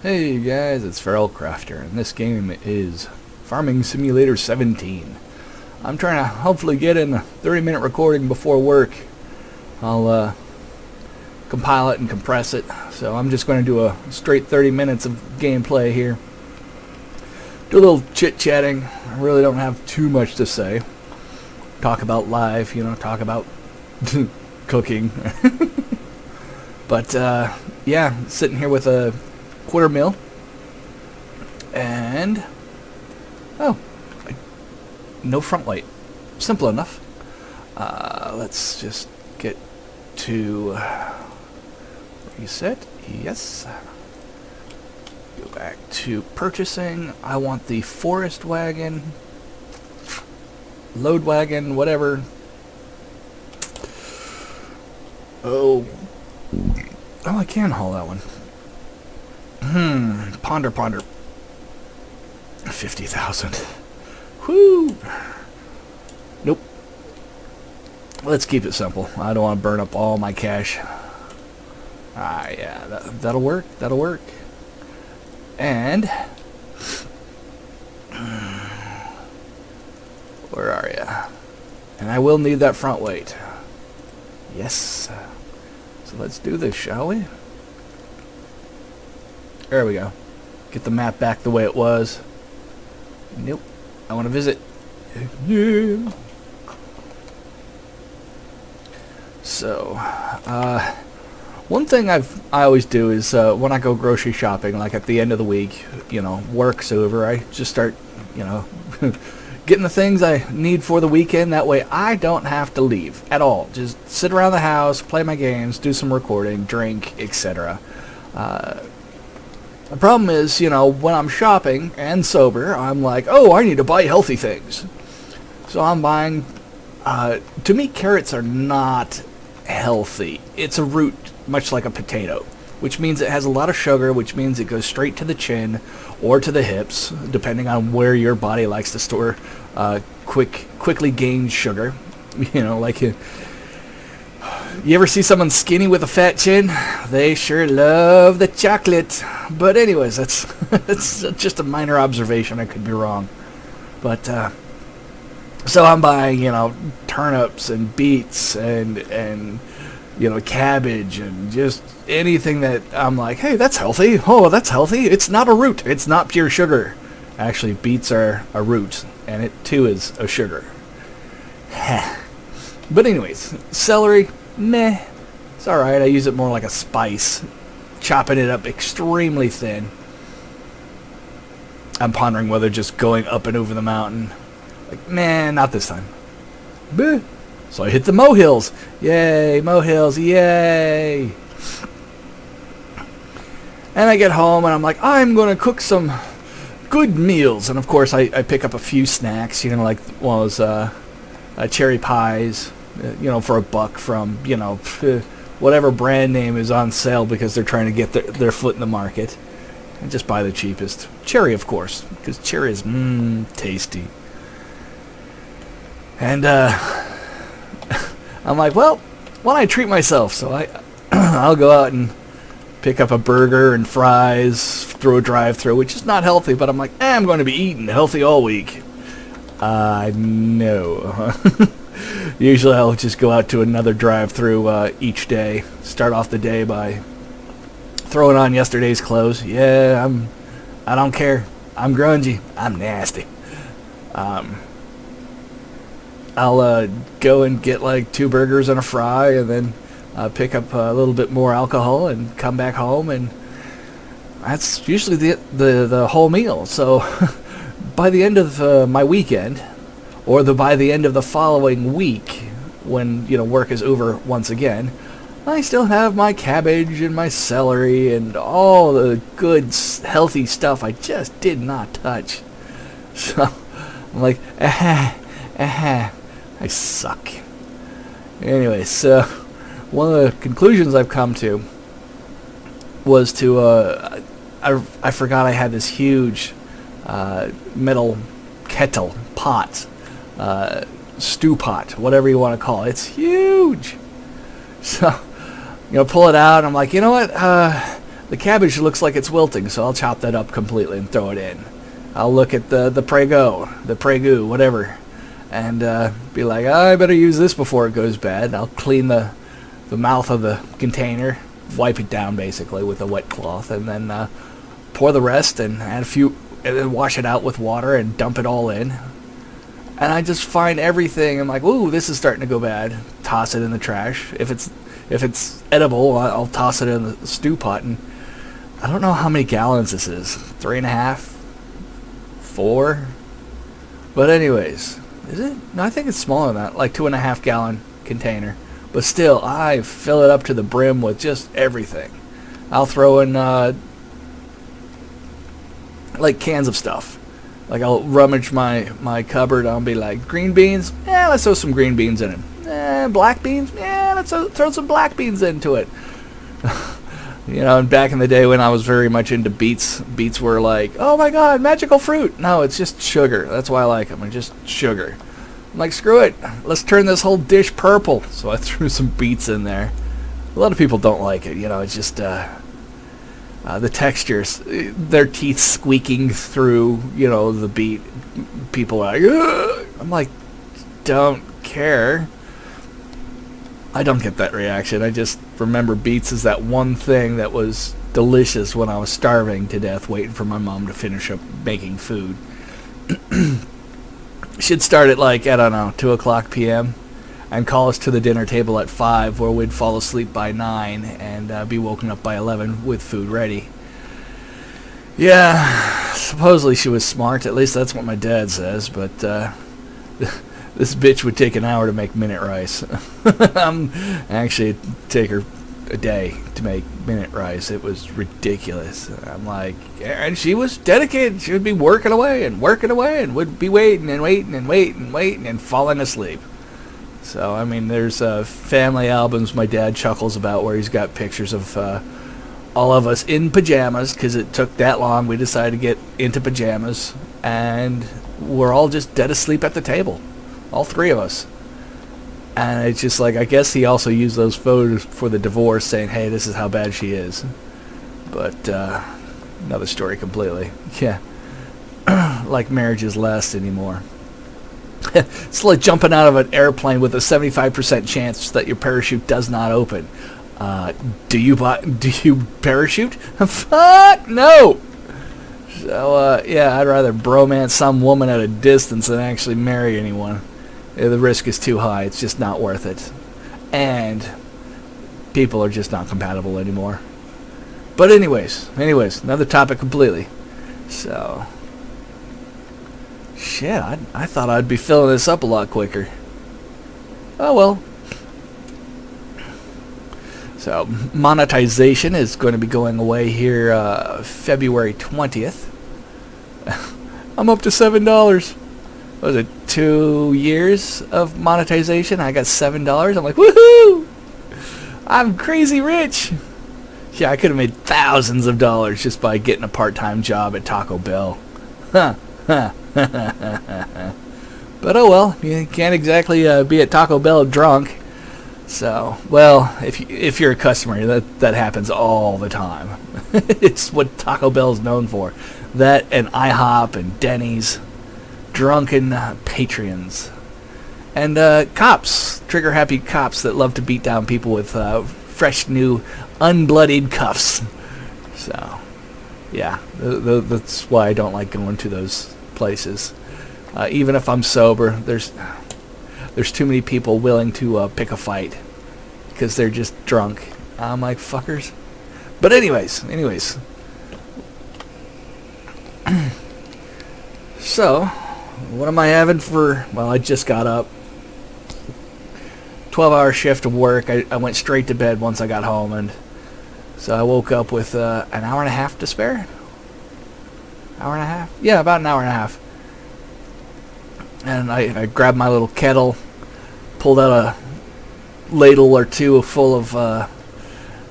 Hey guys, it's Feral Crafter, and this game is Farming Simulator 17. I'm trying to hopefully get in a 30-minute recording before work. I'll compile it and compress it, so I'm just going to do a straight 30 minutes of gameplay here. Do a little chit-chatting. I really don't have too much to say. Talk about life, talk about cooking. But yeah, sitting here with a quarter mil, and no front light. Simple enough. Let's just get to reset. Yes. Go back to purchasing. I want the forest wagon, load wagon, whatever. Oh, I can haul that one. Ponder. 50,000. Whoo! Nope. Let's keep it simple. I don't want to burn up all my cash. Yeah, that'll work. That'll work. And where are ya? And I will need that front weight. Yes. So let's do this, shall we? There we go. Get the map back the way it was. Nope. I want to visit. Yeah. So, one thing I always do is when I go grocery shopping, like at the end of the week, work's over, I just start, getting the things I need for the weekend. That way I don't have to leave at all. Just sit around the house, play my games, do some recording, drink, etc. The problem is, when I'm shopping and sober, I'm like, oh, I need to buy healthy things. So I'm buying, to me, carrots are not healthy. It's a root, much like a potato, which means it has a lot of sugar, which means it goes straight to the chin or to the hips, depending on where your body likes to store quickly gained sugar. Like you ever see someone skinny with a fat chin? They sure love the chocolate. But anyways, that's just a minor observation. I could be wrong. But so I'm buying, turnips and beets and cabbage and just anything that I'm like, hey, that's healthy. Oh, that's healthy. It's not a root. It's not pure sugar. Actually, beets are a root, and it too is a sugar. But anyways, celery, meh. It's alright. I use it more like a spice. Chopping it up extremely thin. I'm pondering whether just going up and over the mountain. Like, man, not this time. Bleh. So I hit the molehills. Yay, molehills, yay. And I get home and I'm like, I'm going to cook some good meals. And of course I pick up a few snacks, like one of those cherry pies, for $1 from, whatever brand name is on sale because they're trying to get their foot in the market. And just buy the cheapest. Cherry, of course, because cherry is tasty. And I'm like, well, why don't I treat myself? So I'll go out and pick up a burger and fries through a drive-thru, which is not healthy, but I'm like, I'm going to be eating healthy all week. No. Usually I'll just go out to another drive-thru each day. Start off the day by throwing on yesterday's clothes. Yeah, I don't care. I'm grungy. I'm nasty. I'll go and get like 2 burgers and a fry, and then pick up a little bit more alcohol and come back home, and that's usually the whole meal. So by the end of my weekend, or by the end of the following week, when work is over once again, I still have my cabbage and my celery and all the good healthy stuff I just did not touch. So I'm like, I suck. Anyway, so one of the conclusions I've come to was to I forgot I had this huge metal kettle pot, stew pot, whatever you want to call it. It's huge. So pull it out, and I'm like, you know what? The cabbage looks like it's wilting, so I'll chop that up completely and throw it in. I'll look at the Prego, whatever, and be like, oh, I better use this before it goes bad. I'll clean the mouth of the container, wipe it down basically with a wet cloth, and then pour the rest and add a few, and then wash it out with water and dump it all in. And I just find everything. I'm like, ooh, this is starting to go bad. Toss it in the trash. If it's edible, I'll toss it in the stew pot. And I don't know how many gallons this is. 3.5, 4. But anyways, is it? No, I think it's smaller than that, like 2.5 gallon container. But still, I fill it up to the brim with just everything. I'll throw in like cans of stuff. Like I'll rummage my cupboard. I'll be like, green beans? Yeah, let's throw some green beans in it. Black beans? Yeah, let's throw some black beans into it. You know, and back in the day when I was very much into beets, beets were like, oh my god, magical fruit. No, it's just sugar. That's why I like them. It's just sugar. I'm like, screw it. Let's turn this whole dish purple. So I threw some beets in there. A lot of people don't like it. You know, it's just the textures, their teeth squeaking through, you know, the beet. People are like, ugh! I'm like, don't care. I don't get that reaction. I just remember beets as that one thing that was delicious when I was starving to death, waiting for my mom to finish up making food. She'd start at like, I don't know, 2 o'clock p.m. and call us to the dinner table at 5, where we'd fall asleep by 9 and be woken up by 11 with food ready. Yeah, supposedly she was smart. At least that's what my dad says. But this bitch would take an hour to make minute rice. Actually, it'd take her a day to make minute rice. It was ridiculous. I'm like, and she was dedicated. She would be working away and would be waiting and falling asleep. So, I mean, there's family albums my dad chuckles about where he's got pictures of all of us in pajamas, because it took that long. We decided to get into pajamas, and we're all just dead asleep at the table. All 3 of us. And it's just like, I guess he also used those photos for the divorce, saying, hey, this is how bad she is. But, another story completely. Yeah. Like marriages last anymore. It's like jumping out of an airplane with a 75% chance that your parachute does not open. Do you parachute? Fuck no! So, yeah, I'd rather bromance some woman at a distance than actually marry anyone. The risk is too high. It's just not worth it. And people are just not compatible anymore. But anyways, another topic completely. So, shit, I thought I'd be filling this up a lot quicker. Oh well. So, monetization is going to be going away here February 20th. I'm up to $7. What was it, 2 years of monetization? I got $7. I'm like, woohoo! I'm crazy rich. Yeah, I could have made thousands of dollars just by getting a part-time job at Taco Bell. Huh. But oh well, you can't exactly be at Taco Bell drunk. So, well, if you're a customer, that happens all the time. It's what Taco Bell's known for. That and IHOP and Denny's. Drunken patrons. And cops. Trigger-happy cops that love to beat down people with fresh, new, unbloodied cuffs. So, yeah, that's why I don't like going to those places. Even if I'm sober, there's too many people willing to pick a fight because they're just drunk. I'm like, fuckers. But anyways. So, what am I having for... Well, I just got up. 12-hour shift of work. I went straight to bed once I got home, and so I woke up with an hour and a half to spare. Hour and a half? Yeah, about an hour and a half. And I grabbed my little kettle, pulled out a ladle or two full of,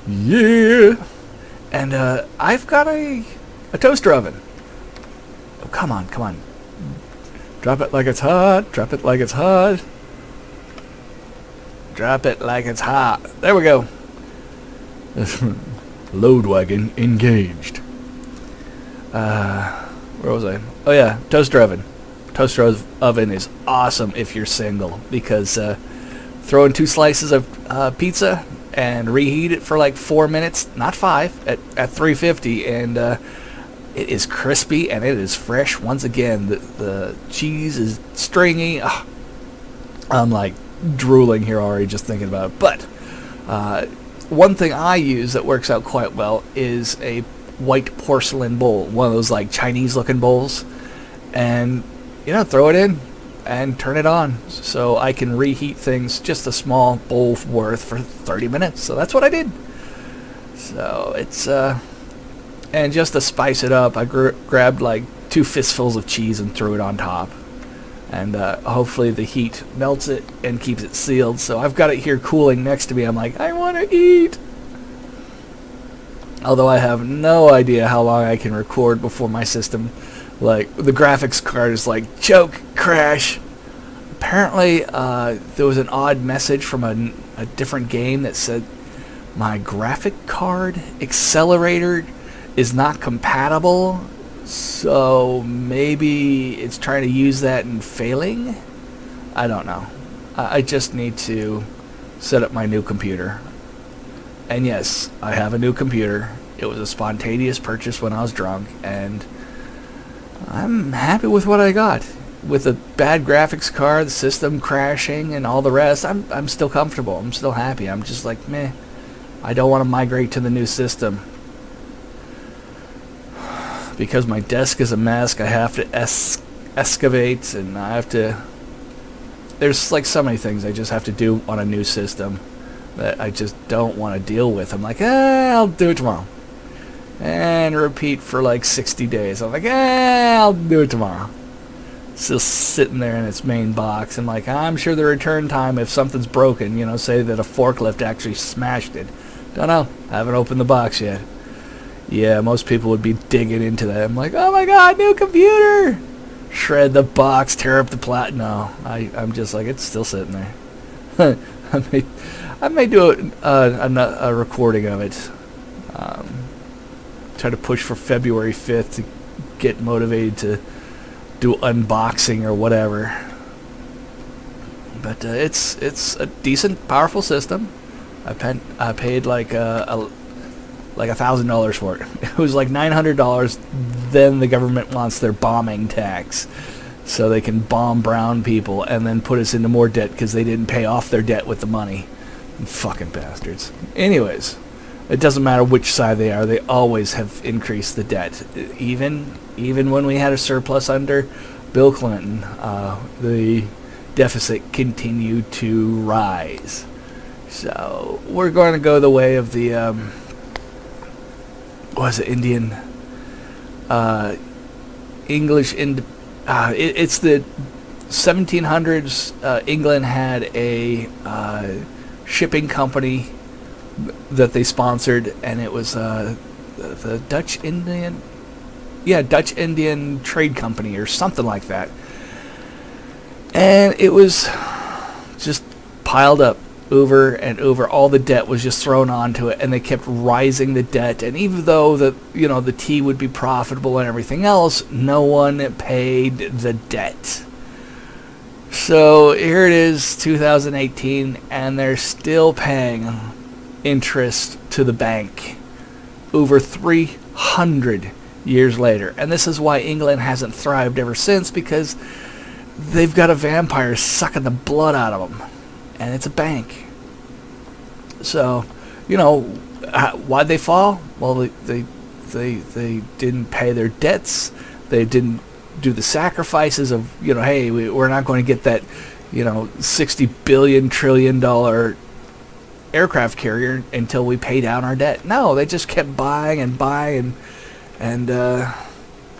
yeah! And I've got a toaster oven. Oh, come on. Drop it like it's hot. Drop it like it's hot. Drop it like it's hot. There we go. Load wagon engaged. Where was I? Oh yeah, toaster oven. Toaster oven is awesome if you're single, because throw in 2 slices of pizza and reheat it for like 4 minutes, not 5, at 350, and it is crispy and it is fresh. Once again, the cheese is stringy. Ugh. I'm like drooling here already just thinking about it. But one thing I use that works out quite well is a white porcelain bowl, one of those like Chinese looking bowls, and throw it in and turn it on, so I can reheat things just a small bowl worth for 30 minutes. So that's what I did. So it's and just to spice it up, I grabbed like 2 fistfuls of cheese and threw it on top, and hopefully the heat melts it and keeps it sealed. So I've got it here cooling next to me. I'm like, I want to eat. Although I have no idea how long I can record before my system, like, the graphics card is like, choke, crash. Apparently, there was an odd message from a different game that said, my graphic card accelerator is not compatible, so maybe it's trying to use that and failing? I don't know. I just need to set up my new computer. And yes, I have a new computer. It was a spontaneous purchase when I was drunk, and I'm happy with what I got. With a bad graphics card, the system crashing, and all the rest, I'm still comfortable. I'm still happy. I'm just like, meh. I don't want to migrate to the new system. Because my desk is a mess, I have to excavate, and I have to... There's like so many things I just have to do on a new system that I just don't want to deal with. I'm like, I'll do it tomorrow. And repeat for like 60 days. I'm like, I'll do it tomorrow. It's just sitting there in its main box. And like, I'm sure the return time, if something's broken, say that a forklift actually smashed it. Don't know. Haven't opened the box yet. Yeah, most people would be digging into that. I'm like, oh my god, new computer! Shred the box, tear up the plat. No, I'm just like, it's still sitting there. I may do a recording of it. Try to push for February 5th to get motivated to do unboxing or whatever. But it's a decent, powerful system. I paid like $1,000 for it. It was like $900. Then the government wants their bombing tax, so they can bomb brown people and then put us into more debt because they didn't pay off their debt with the money. Fucking bastards. Anyways, it doesn't matter which side they are. They always have increased the debt. Even when we had a surplus under Bill Clinton, the deficit continued to rise. So we're going to go the way of the Indian English it's the 1700s. England had a shipping company that they sponsored, and it was the Dutch Indian Trade Company or something like that. And it was just piled up over and over. All the debt was just thrown onto it, and they kept rising the debt. And even though the tea would be profitable and everything else, no one paid the debt. So here it is, 2018, and they're still paying interest to the bank over 300 years later. And this is why England hasn't thrived ever since, because they've got a vampire sucking the blood out of them. And it's a bank. So, why'd they fall? Well, they didn't pay their debts. They didn't do the sacrifices of, hey, we're not going to get that, $60 billion trillion aircraft carrier until we pay down our debt. No, they just kept buying and buying, and then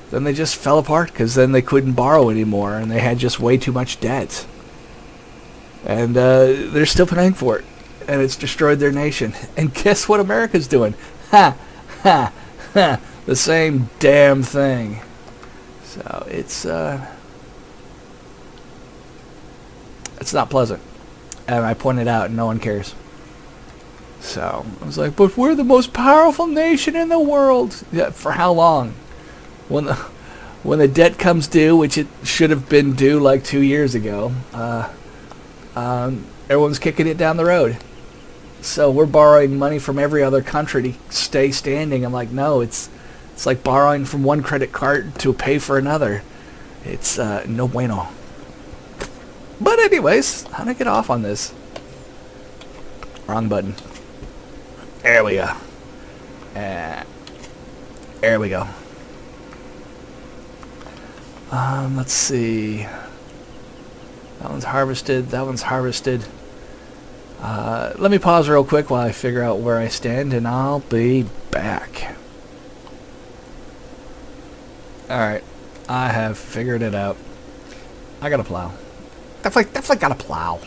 they just fell apart because then they couldn't borrow anymore, and they had just way too much debt. And they're still paying for it, and it's destroyed their nation. And guess what America's doing? Ha, ha, ha, the same damn thing. So it's not pleasant, and I point it out, and no one cares. So I was like, but we're the most powerful nation in the world. Yeah, for how long? When the debt comes due, which it should have been due like 2 years ago, everyone's kicking it down the road. So we're borrowing money from every other country to stay standing. I'm like, no, it's like borrowing from one credit card to pay for another. It's no bueno. But anyways, how do I get off on this? Wrong button. There we go. There we go. Let's see. That one's harvested. That one's harvested. Let me pause real quick while I figure out where I stand, and I'll be back. Alright. I have figured it out. I got a plow. Definitely got a plow.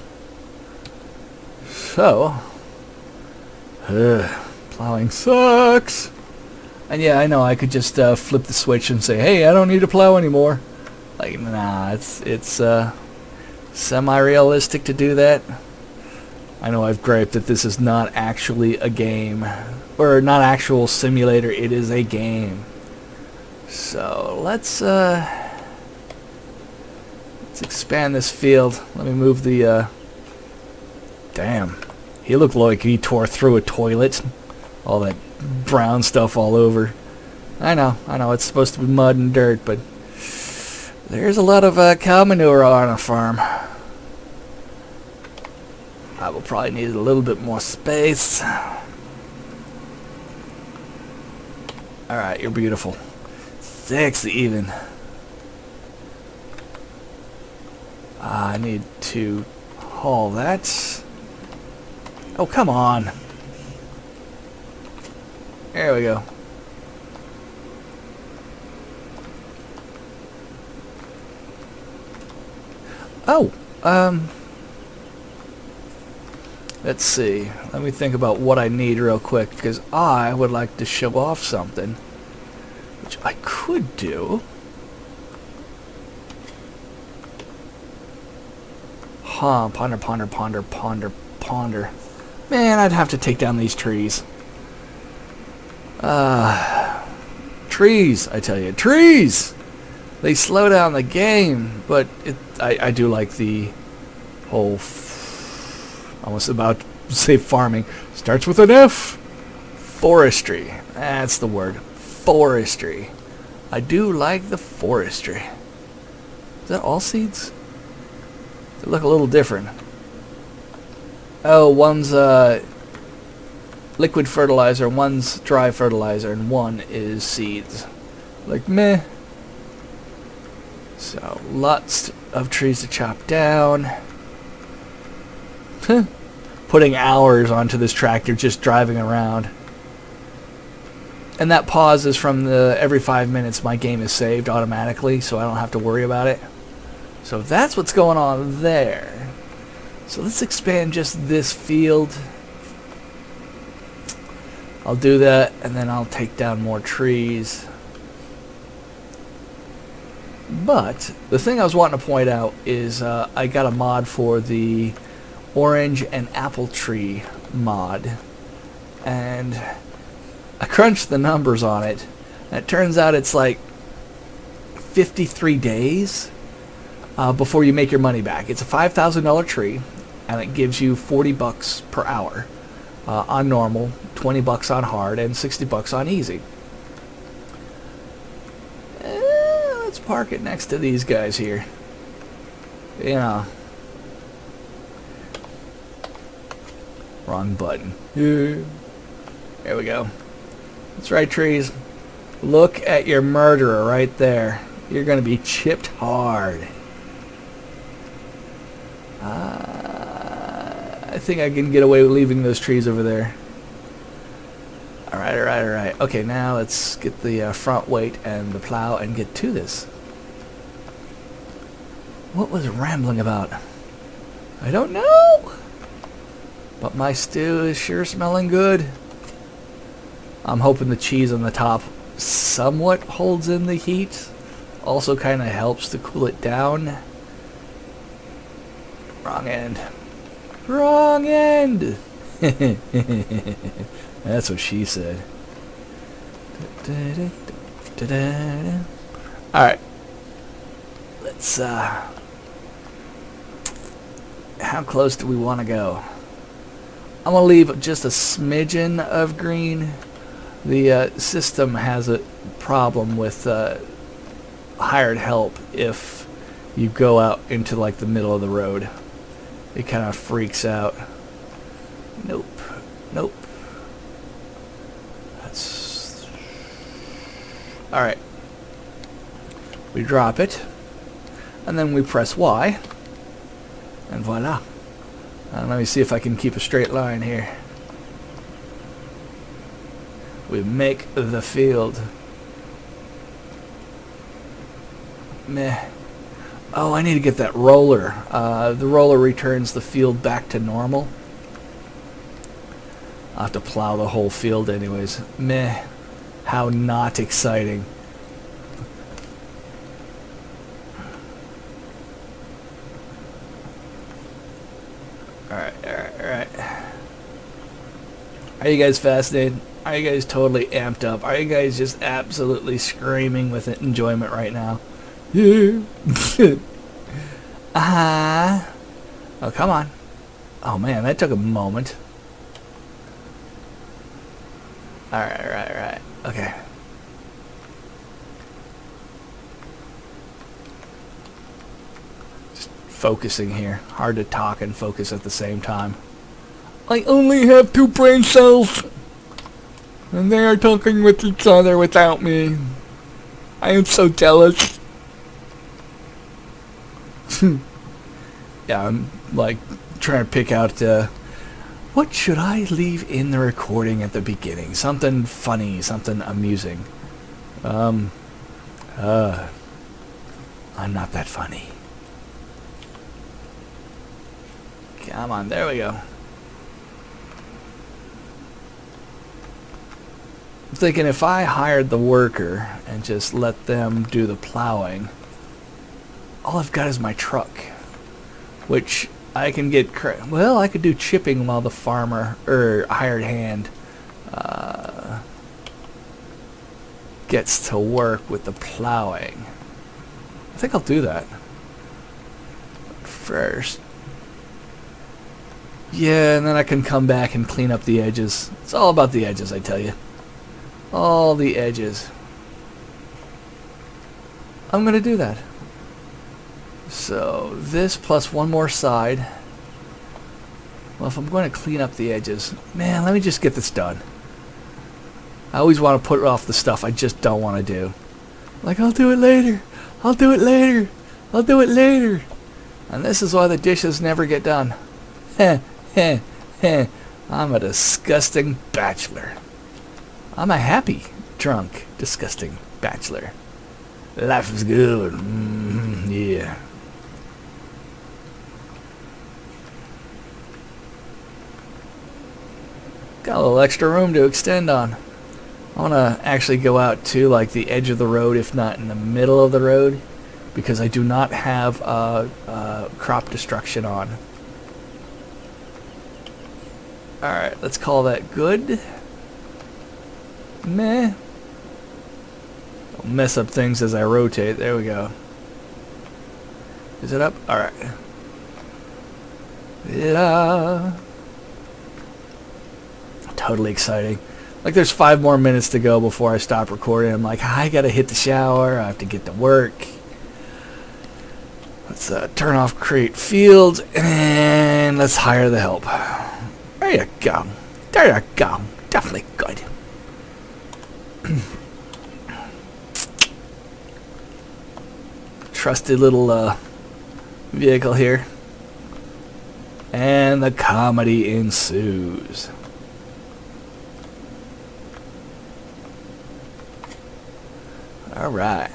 So, plowing sucks. And yeah, I know I could just flip the switch and say, hey, I don't need to plow anymore. Like, nah, it's semi-realistic to do that. I know I've griped that this is not actually a game, or not actual simulator, it is a game. So let's expand this field. Let me move the damn. He looked like he tore through a toilet. All that brown stuff all over. I know, it's supposed to be mud and dirt, but there's a lot of cow manure on a farm. I will probably need a little bit more space. Alright, you're beautiful. Sexy even. I need to haul that. Oh, come on. There we go. Oh, let's see. Let me think about what I need real quick, because I would like to show off something, which I could do. Huh, ponder. Man, I'd have to take down these trees. Trees, I tell you. Trees! They slow down the game, but I do like the whole... I was about to say farming. Starts with an F. Forestry. That's the word. Forestry. I do like the forestry. Is that all seeds? They look a little different. Oh, one's liquid fertilizer, one's dry fertilizer, and one is seeds. Like, meh. So, lots of trees to chop down. Putting hours onto this tractor just driving around. And that pause is from the every 5 minutes my game is saved automatically, so I don't have to worry about it. So that's what's going on there. So let's expand just this field. I'll do that, and then I'll take down more trees. But the thing I was wanting to point out is I got a mod for the orange and apple tree mod, and I crunched the numbers on it, and it turns out it's like 53 days before you make your money back. It's a $5,000 tree, and it gives you $40 per hour on normal, $20 on hard, and $60 on easy. Let's park it next to these guys here. You know. Wrong button. There we go. That's right, trees. Look at your murderer right there. You're going to be chipped hard. I think I can get away with leaving those trees over there. Alright. Okay, now let's get the front weight and the plow and get to this. What was rambling about? I don't know. But my stew is sure smelling good. I'm hoping the cheese on the top somewhat holds in the heat. Also kind of helps to cool it down. Wrong end. Wrong end! That's what she said. Alright. Let's, how close do we want to go? I'm going to leave just a smidgen of green. The system has a problem with hired help if you go out into like the middle of the road. It kind of freaks out. Nope. Nope. That's... Alright. We drop it. And then we press Y. And voila. Let me see if I can keep a straight line here. We make the field. Meh. Oh, I need to get that roller. The roller returns the field back to normal. I'll have to plow the whole field anyways. Meh. How not exciting. Alright. Are you guys fascinated? Are you guys totally amped up? Are you guys just absolutely screaming with enjoyment right now? Yeah. Oh, come on. Oh, man, that took a moment. Alright. Okay. Just focusing here. Hard to talk and focus at the same time. I only have 2 brain cells. And they are talking with each other without me. I am so jealous. Yeah, I'm like trying to pick out what should I leave in the recording at the beginning? Something funny, something amusing. I'm not that funny. Come on, there we go. I'm thinking if I hired the worker and just let them do the plowing, all I've got is my truck, which I can get. Well, I could do chipping while the farmer or hired hand gets to work with the plowing. I think I'll do that first. Yeah, and then I can come back and clean up the edges. It's all about the edges, I tell you. All the edges. I'm gonna do that. So this plus one more side. Well, if I'm going to clean up the edges, man, let me just get this done. I always want to put off the stuff I just don't want to do. Like, I'll do it later. I'll do it later. I'll do it later. And this is why the dishes never get done. Heh, heh, heh. I'm a disgusting bachelor. I'm a happy, drunk, disgusting bachelor. Life is good. Yeah. Got a little extra room to extend on. I want to actually go out to like the edge of the road, if not in the middle of the road, because I do not have crop destruction on. Alright, let's call that good. Meh. I'll mess up things as I rotate. There we go. Is it up? Alright. Yeah. Totally exciting. Like there's 5 more minutes to go before I stop recording. I'm like, I gotta hit the shower. I have to get to work. Let's turn off create field and let's hire the help. There you go. There you go. Definitely good. Trusty little vehicle here. And the comedy ensues. Alright.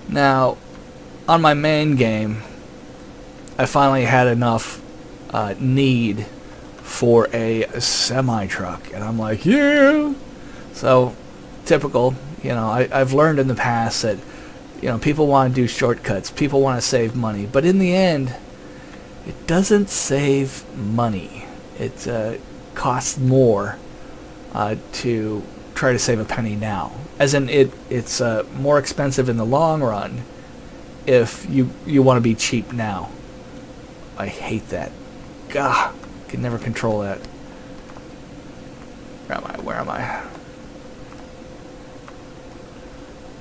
Now, on my main game, I finally had enough need for a semi-truck. And I'm like, yeah! So, typical, you know, I've learned in the past that, you know, people want to do shortcuts. People want to save money. But in the end, It doesn't save money. It costs more to try to save a penny now. As in, it's more expensive in the long run if you want to be cheap now. I hate that. Gah, can never control that. Where am I? Where am I?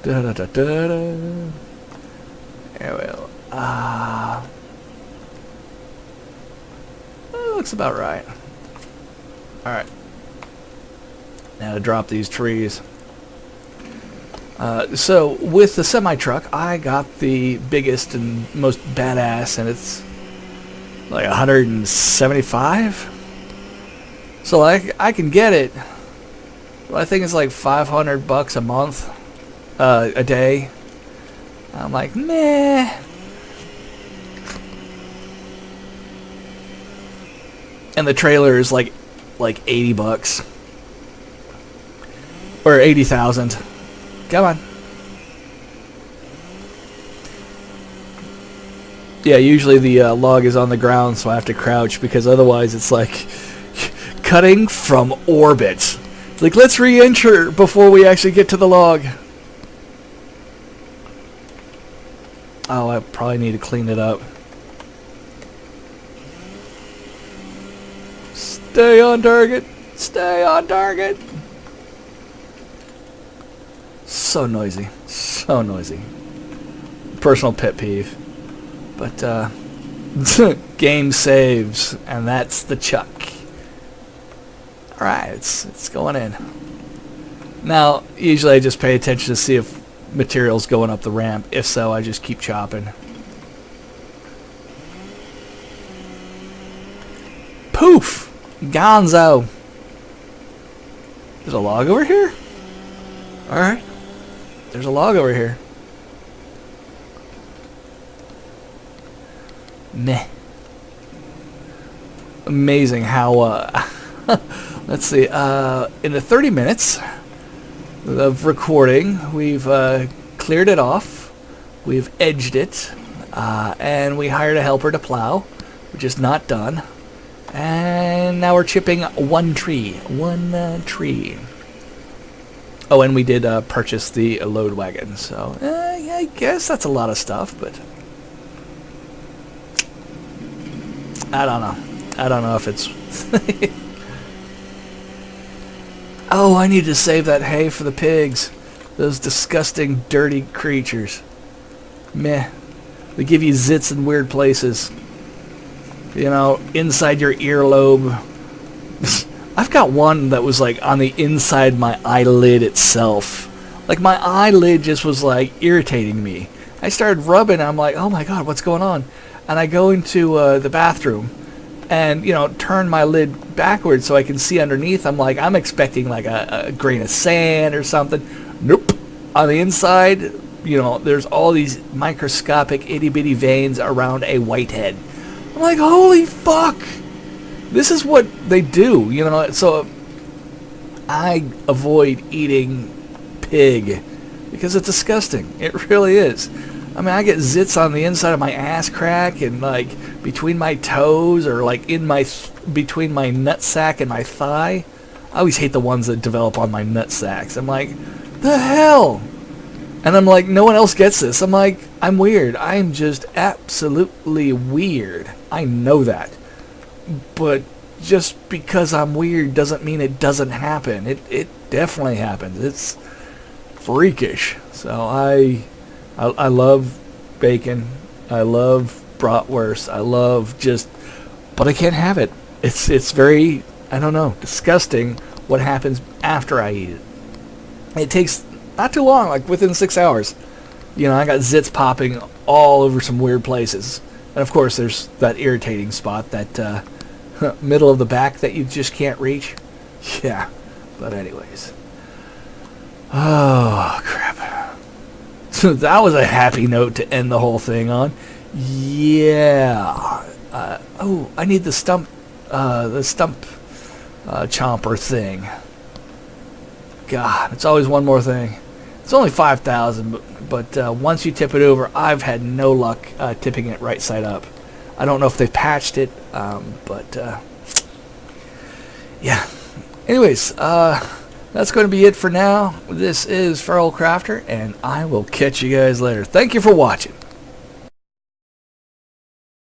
Da da da da da. There we go. Looks about right. Alright. Now to drop these trees. So with the semi-truck, I got the biggest and most badass, and it's like 175. So I can get it. But I think it's like $500 a month, a day. I'm like, meh. And the trailer is like $80 or 80,000. Come on. Yeah, usually the log is on the ground, so I have to crouch because otherwise it's like cutting from orbit. It's like, let's re-enter before we actually get to the log. Oh, I probably need to clean it up. Stay on target. Stay on target. So noisy. So noisy. Personal pet peeve. But, game saves, and that's the chuck. Alright, it's going in. Now, usually I just pay attention to see if material's going up the ramp. If so, I just keep chopping. Poof! Gonzo! There's a log over here? Alright. There's a log over here. Meh. Amazing how, let's see, in the 30 minutes of recording, we've cleared it off, we've edged it, and we hired a helper to plow, which is not done. And now we're chipping one tree. One tree. Oh, and we did purchase the load wagon, so I guess that's a lot of stuff, but I don't know. I don't know if it's... Oh, I need to save that hay for the pigs. Those disgusting, dirty creatures. Meh. They give you zits in weird places. You know, inside your earlobe. I've got one that was like on the inside my eyelid itself. Like my eyelid just was like irritating me. I started rubbing, I'm like, oh my god, what's going on? And I go into the bathroom and, you know, turn my lid backwards so I can see underneath. I'm like, I'm expecting like a grain of sand or something. Nope. On the inside, you know, there's all these microscopic itty-bitty veins around a whitehead. I'm like, holy fuck! This is what they do, you know. So I avoid eating pig because it's disgusting. It really is. I mean, I get zits on the inside of my ass crack and like between my toes or like in my between my nutsack and my thigh. I always hate the ones that develop on my nutsacks. I'm like, the hell? And I'm like, no one else gets this. I'm like, I'm weird. I'm just absolutely weird. I know that. But just because I'm weird doesn't mean it doesn't happen. It definitely happens. It's freakish. So I love bacon. I love bratwurst. I love just... But I can't have it. It's very, I don't know, disgusting what happens after I eat it. It takes... not too long, like within 6 hours. You know, I got zits popping all over some weird places. And of course, there's that irritating spot, that middle of the back that you just can't reach. Yeah, but anyways. Oh, crap. So that was a happy note to end the whole thing on. Yeah. Oh, I need the stump chomper thing. God, it's always one more thing. It's only 5,000, but once you tip it over, I've had no luck tipping it right side up. I don't know if they've patched it, but yeah. Anyways, that's going to be it for now. This is Feral Crafter, and I will catch you guys later. Thank you for watching.